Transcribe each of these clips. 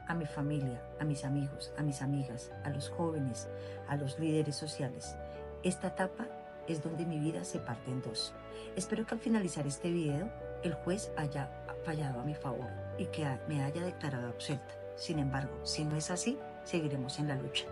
a mi familia, a mis amigos, a mis amigas, a los jóvenes, a los líderes sociales. Esta etapa es donde mi vida se parte en dos. Espero que al finalizar este video, el juez haya fallado a mi favor y que me haya declarado absuelta. Sin embargo, si no es así, seguiremos en la lucha.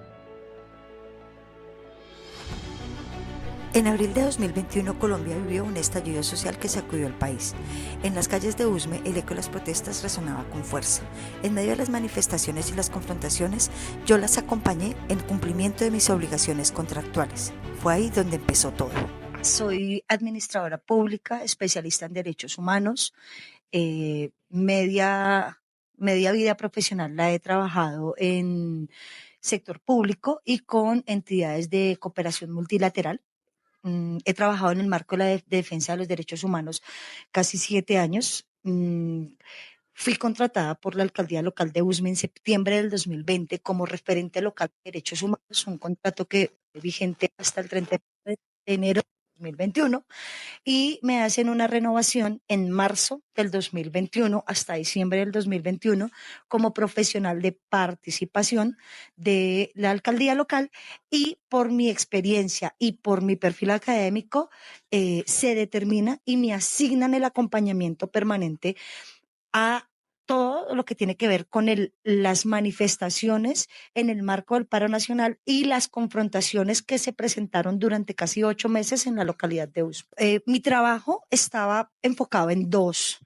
En abril de 2021, Colombia vivió un estallido social que sacudió el país. En las calles de Usme, el eco de las protestas resonaba con fuerza. En medio de las manifestaciones y las confrontaciones, yo las acompañé en cumplimiento de mis obligaciones contractuales. Fue ahí donde empezó todo. Soy administradora pública, especialista en derechos humanos. Media vida profesional la he trabajado en sector público y con entidades de cooperación multilateral. He trabajado en el marco de la defensa de los derechos humanos casi 7 años. Fui contratada por la alcaldía local de Usme en septiembre del 2020 como referente local de derechos humanos, un contrato que es vigente hasta el 30 de enero de 2021, y me hacen una renovación en marzo del 2021 hasta diciembre del 2021 como profesional de participación de la alcaldía local, y por mi experiencia y por mi perfil académico se determina y me asignan el acompañamiento permanente a todo lo que tiene que ver con las manifestaciones en el marco del paro nacional y las confrontaciones que se presentaron durante casi 8 meses en la localidad de Usme. Mi trabajo estaba enfocado en dos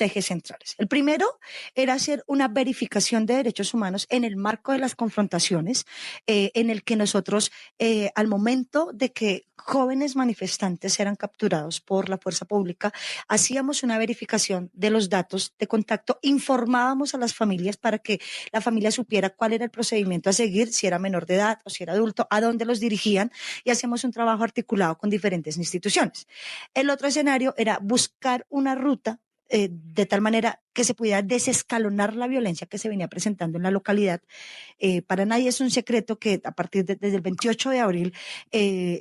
ejes centrales. El primero era hacer una verificación de derechos humanos en el marco de las confrontaciones, en el que nosotros, al momento de que jóvenes manifestantes eran capturados por la fuerza pública, hacíamos una verificación de los datos de contacto, informábamos a las familias para que la familia supiera cuál era el procedimiento a seguir, si era menor de edad o si era adulto, a dónde los dirigían, y hacíamos un trabajo articulado con diferentes instituciones. El otro escenario era buscar una ruta de tal manera que se pudiera desescalonar la violencia que se venía presentando en la localidad. Para nadie es un secreto que a partir desde el 28 de abril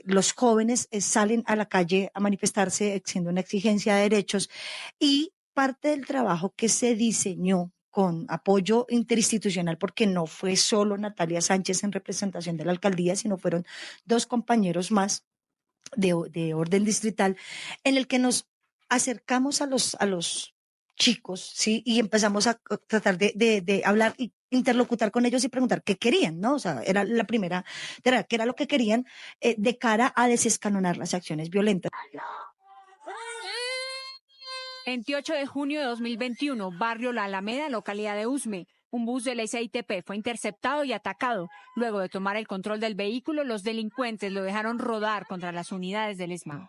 los jóvenes salen a la calle a manifestarse haciendo una exigencia de derechos, y parte del trabajo que se diseñó con apoyo interinstitucional, porque no fue solo Natalia Sánchez en representación de la alcaldía, sino fueron 2 compañeros más de orden distrital, en el que nos acercamos a los chicos, ¿sí? Y empezamos a tratar de hablar y interlocutar con ellos y preguntar qué querían, ¿no? O sea, era la primera, qué era lo que querían de cara a desescalonar las acciones violentas. 28 de junio de 2021, barrio La Alameda, localidad de Usme. Un bus de la SITP fue interceptado y atacado. Luego de tomar el control del vehículo, los delincuentes lo dejaron rodar contra las unidades del ESMAD.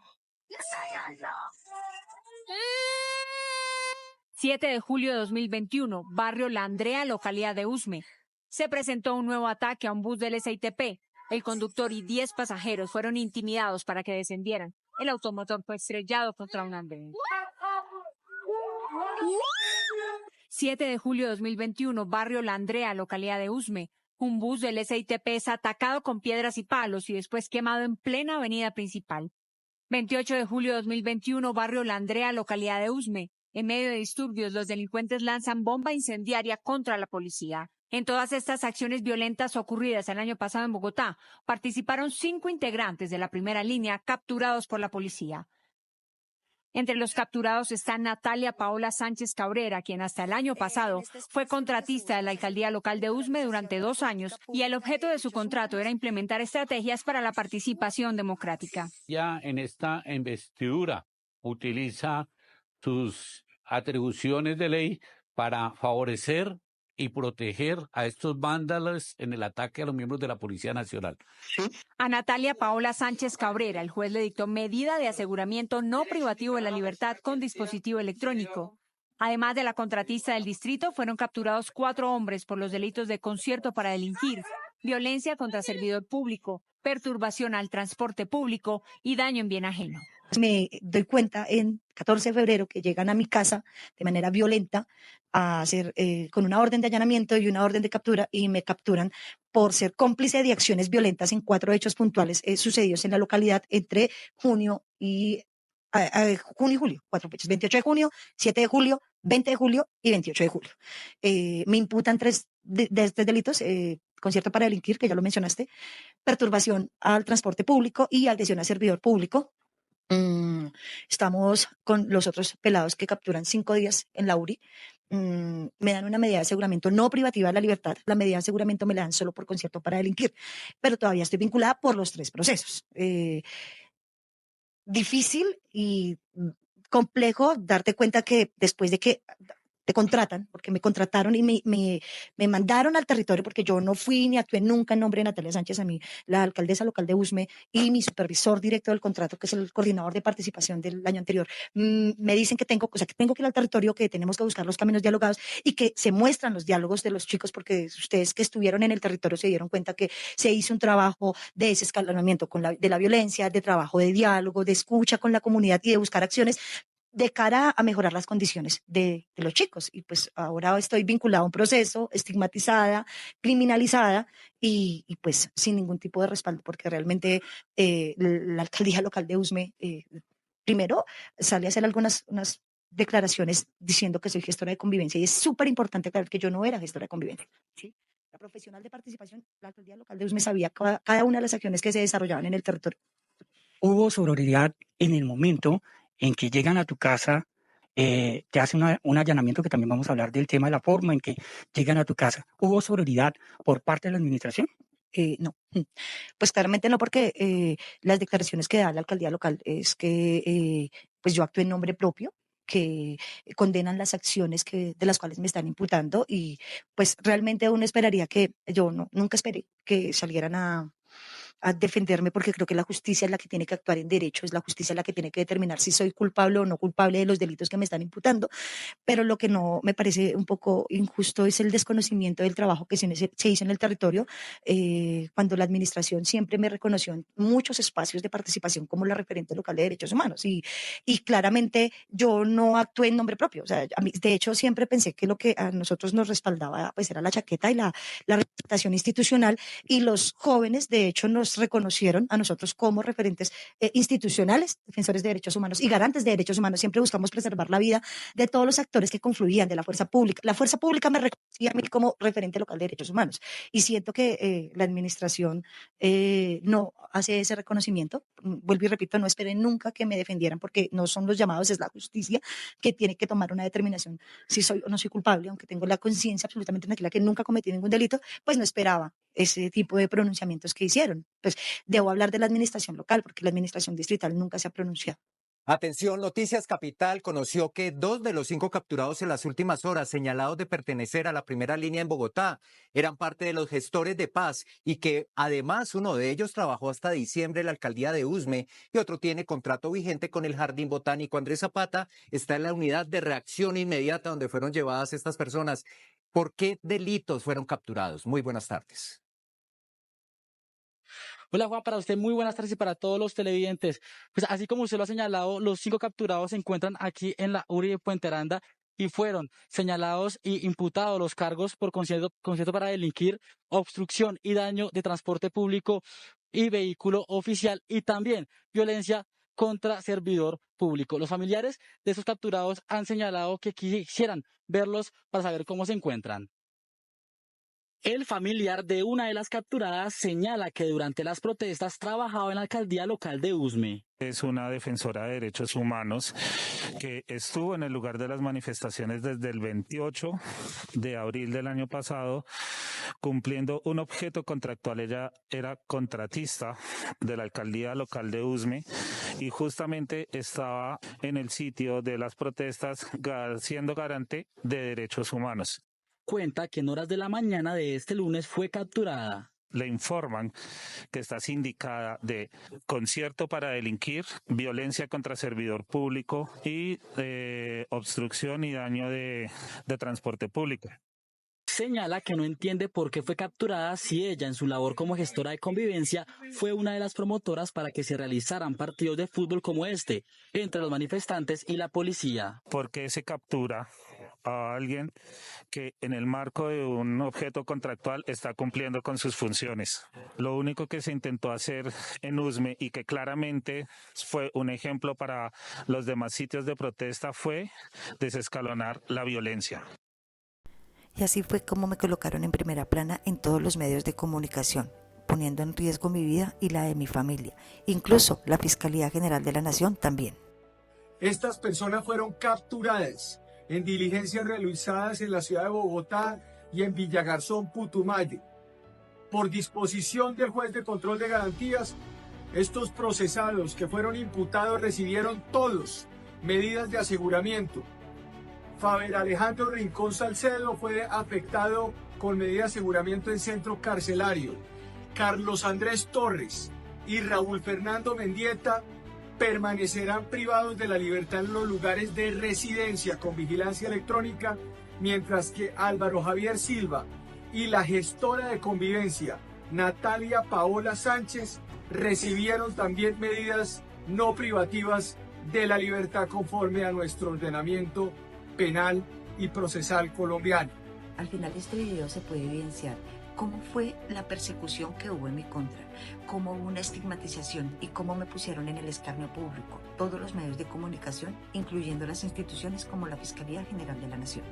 7 de julio de 2021, barrio La Andrea, localidad de Usme. Se presentó un nuevo ataque a un bus del SITP. El conductor y 10 pasajeros fueron intimidados para que descendieran. El automotor fue estrellado contra un andén. 7 de julio de 2021, barrio La Andrea, localidad de Usme. Un bus del SITP es atacado con piedras y palos y después quemado en plena avenida principal. 28 de julio de 2021, barrio La Andrea, localidad de Usme. En medio de disturbios, los delincuentes lanzan bomba incendiaria contra la policía. En todas estas acciones violentas ocurridas el año pasado en Bogotá, participaron 5 integrantes de la primera línea capturados por la policía. Entre los capturados está Natalia Paola Sánchez Cabrera, quien hasta el año pasado fue contratista de la alcaldía local de Usme durante 2 años, y el objeto de su contrato era implementar estrategias para la participación democrática. Ya en esta investidura utiliza sus atribuciones de ley para favorecer y proteger a estos vándalos en el ataque a los miembros de la Policía Nacional. A Natalia Paola Sánchez Cabrera, el juez le dictó medida de aseguramiento no privativo de la libertad con dispositivo electrónico. Además de la contratista del distrito, fueron capturados 4 hombres por los delitos de concierto para delinquir, violencia contra servidor público, perturbación al transporte público y daño en bien ajeno. Me doy cuenta en 14 de febrero que llegan a mi casa de manera violenta a hacer con una orden de allanamiento y una orden de captura, y me capturan por ser cómplice de acciones violentas en 4 hechos puntuales sucedidos en la localidad entre junio y julio, 4 fechas: 28 de junio, 7 de julio, 20 de julio y 28 de julio. Me imputan tres delitos, concierto para delinquir, que ya lo mencionaste, perturbación al transporte público y agresión a servidor público. Estamos con los otros pelados que capturan 5 días en la URI. Me dan una medida de aseguramiento no privativa de la libertad. La medida de aseguramiento me la dan solo por concierto para delinquir, pero todavía estoy vinculada por los 3 procesos. Difícil y complejo darte cuenta que después de que te contratan, porque me contrataron y me mandaron al territorio, porque yo no fui ni actué nunca en nombre de Natalia Sánchez. A mí, la alcaldesa local de Usme y mi supervisor directo del contrato, que es el coordinador de participación del año anterior, me dicen que tengo que ir al territorio, que tenemos que buscar los caminos dialogados y que se muestran los diálogos de los chicos, porque ustedes que estuvieron en el territorio se dieron cuenta que se hizo un trabajo de desescalonamiento de la violencia, de trabajo de diálogo, de escucha con la comunidad y de buscar acciones de cara a mejorar las condiciones de los chicos. Y pues ahora estoy vinculada a un proceso, estigmatizada, criminalizada y pues sin ningún tipo de respaldo, porque realmente la alcaldía local de Usme, primero, sale a hacer unas declaraciones diciendo que soy gestora de convivencia, y es súper importante aclarar que yo no era gestora de convivencia, ¿sí? La profesional de participación, la alcaldía local de Usme sabía cada una de las acciones que se desarrollaban en el territorio. ¿Hubo sororidad en el momento en que llegan a tu casa, te hacen un allanamiento, que también vamos a hablar del tema de la forma en que llegan a tu casa? ¿Hubo sororidad por parte de la administración? No, pues claramente no, porque las declaraciones que da la alcaldía local es que pues yo actúo en nombre propio, que condenan las acciones de las cuales me están imputando, y pues realmente uno esperaría que yo nunca esperé que salieran a defenderme, porque creo que la justicia es la que tiene que actuar en derecho, es la justicia la que tiene que determinar si soy culpable o no culpable de los delitos que me están imputando. Pero lo que no me parece un poco injusto es el desconocimiento del trabajo que se hizo en el territorio, cuando la administración siempre me reconoció en muchos espacios de participación como la referente local de derechos humanos, y claramente yo no actué en nombre propio. O sea, de hecho siempre pensé que lo que a nosotros nos respaldaba pues era la chaqueta y la representación institucional, y los jóvenes de hecho nos reconocieron a nosotros como referentes institucionales, defensores de derechos humanos y garantes de derechos humanos. Siempre buscamos preservar la vida de todos los actores que confluían de la fuerza pública. La fuerza pública me reconocía a mí como referente local de derechos humanos, y siento que la administración no hace ese reconocimiento. Vuelvo y repito, no esperen nunca que me defendieran, porque no son los llamados, es la justicia que tiene que tomar una determinación si soy o no soy culpable. Aunque tengo la conciencia absolutamente tranquila que nunca cometí ningún delito, pues no esperaba ese tipo de pronunciamientos que hicieron. Pues debo hablar de la administración local, porque la administración distrital nunca se ha pronunciado. Atención, Noticias Capital conoció que 2 de los 5 capturados en las últimas horas, señalados de pertenecer a la primera línea en Bogotá, eran parte de los gestores de paz, y que además uno de ellos trabajó hasta diciembre en la alcaldía de Usme y otro tiene contrato vigente con el Jardín Botánico. Andrés Zapata está en la unidad de reacción inmediata donde fueron llevadas estas personas. ¿Por qué delitos fueron capturados? Muy buenas tardes. Hola Juan, para usted muy buenas tardes y para todos los televidentes. Pues así como usted lo ha señalado, los 5 capturados se encuentran aquí en la URI de Puente Aranda y fueron señalados y imputados los cargos por concierto para delinquir, obstrucción y daño de transporte público y vehículo oficial, y también violencia contra servidor público. Los familiares de esos capturados han señalado que quisieran verlos para saber cómo se encuentran. El familiar de una de las capturadas señala que durante las protestas trabajaba en la alcaldía local de Usme. Es una defensora de derechos humanos que estuvo en el lugar de las manifestaciones desde el 28 de abril del año pasado, cumpliendo un objeto contractual. Ella era contratista de la alcaldía local de Usme y justamente estaba en el sitio de las protestas siendo garante de derechos humanos. Cuenta que en horas de la mañana de este lunes fue capturada. Le informan que está sindicada de concierto para delinquir, violencia contra servidor público y obstrucción y daño de transporte público. Señala que no entiende por qué fue capturada si ella, en su labor como gestora de convivencia, fue una de las promotoras para que se realizaran partidos de fútbol como este, entre los manifestantes y la policía. ¿Por qué se captura a alguien que en el marco de un objeto contractual está cumpliendo con sus funciones. Lo único que se intentó hacer en USME y que claramente fue un ejemplo para los demás sitios de protesta fue desescalonar la violencia. Y así fue como me colocaron en primera plana en todos los medios de comunicación, poniendo en riesgo mi vida y la de mi familia, incluso la Fiscalía General de la Nación también. Estas personas fueron capturadas en diligencias realizadas en la ciudad de Bogotá y en Villagarzón, Putumayo. Por disposición del juez de control de garantías, estos procesados que fueron imputados recibieron todos medidas de aseguramiento. Faber Alejandro Rincón Salcedo fue afectado con medida de aseguramiento en centro carcelario. Carlos Andrés Torres y Raúl Fernando Mendieta permanecerán privados de la libertad en los lugares de residencia con vigilancia electrónica, mientras que Álvaro Javier Silva y la gestora de convivencia, Natalia Paola Sánchez, recibieron también medidas no privativas de la libertad conforme a nuestro ordenamiento penal y procesal colombiano. Al final de este video se puede evidenciar cómo fue la persecución que hubo en mi contra, cómo hubo una estigmatización y cómo me pusieron en el escarnio público todos los medios de comunicación, incluyendo las instituciones como la Fiscalía General de la Nación.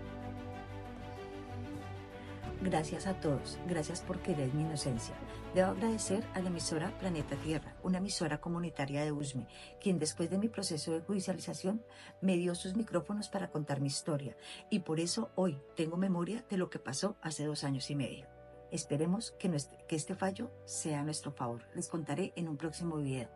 Gracias a todos, gracias por querer mi inocencia. Debo agradecer a la emisora Planeta Tierra, una emisora comunitaria de USME, quien después de mi proceso de judicialización me dio sus micrófonos para contar mi historia, y por eso hoy tengo memoria de lo que pasó hace 2 años y medio. Esperemos que este fallo sea a nuestro favor. Les contaré en un próximo video.